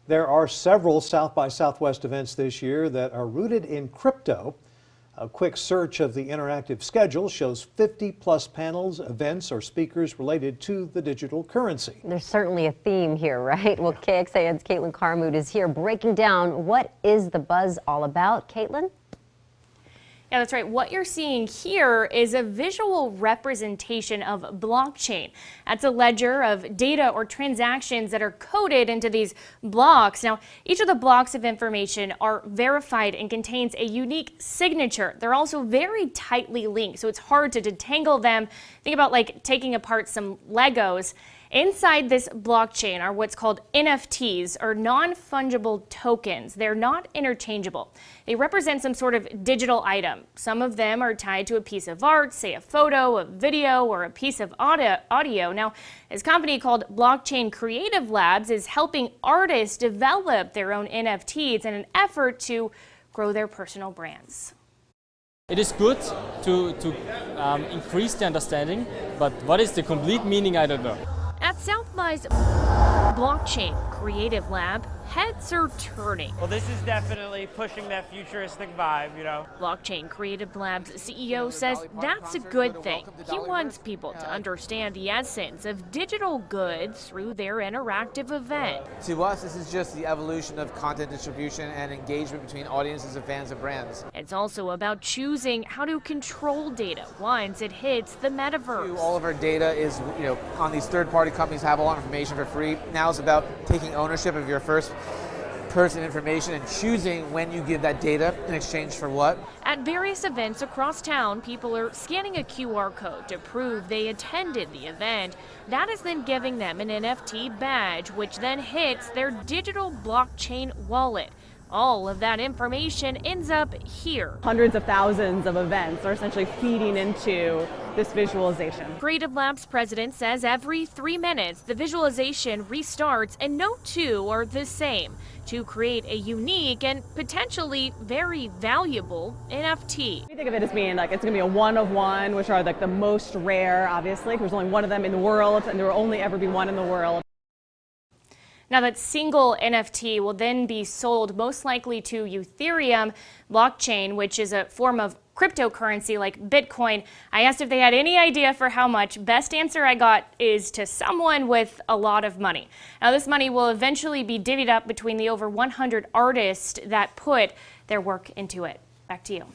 There are several South by Southwest events this year that are rooted in crypto. A quick search of the interactive schedule shows 50+ panels, events, or speakers related to the digital currency. There's certainly a theme here, right? Well, KXAN's Caitlin Carmood is here breaking down what is the buzz all about. Caitlin? Yeah, that's right. What you're seeing here is a visual representation of blockchain. That's a ledger of data or transactions that are coded into these blocks. Now, each of the blocks of information are verified and contains a unique signature. They're also very tightly linked, so it's hard to detangle them. Think about like taking apart some Legos. Inside this blockchain are what's called NFTs, or non-fungible tokens. They're not interchangeable. They represent some sort of digital item. Some of them are tied to a piece of art, say a photo, a video, or a piece of audio. Now, this company called Blockchain Creative Labs is helping artists develop their own NFTs in an effort to grow their personal brands. It is good to increase the understanding, but what is the complete meaning, I don't know. At South by's Blockchain Creative Lab, heads are turning. Well, this is definitely pushing that futuristic vibe, you know. Blockchain Creative Lab's CEO says that's a good thing. He wants people to understand the essence of digital goods through their interactive event. To us, this is just the evolution of content distribution and engagement between audiences and fans of brands. It's also about choosing how to control data once it hits the metaverse. All of our data is, on these third-party companies have all our information for free. Now it's about taking ownership of your first person information and choosing when you give that data in exchange for what. At various events across town, people are scanning a QR code to prove they attended the event. That is then giving them an NFT badge, which then hits their digital blockchain wallet. All of that information ends up here. Hundreds of thousands of events are essentially feeding into this visualization. Creative Labs president says every 3 minutes the visualization restarts and no two are the same to create a unique and potentially very valuable NFT. We think of it as being like it's going to be a one of one, which are like the most rare, obviously. There's only one of them in the world, and there will only ever be one in the world. Now, that single NFT will then be sold most likely to Ethereum blockchain, which is a form of cryptocurrency like Bitcoin. I asked if they had any idea for how much. Best answer I got is to someone with a lot of money. Now, this money will eventually be divvied up between the over 100 artists that put their work into it. Back to you.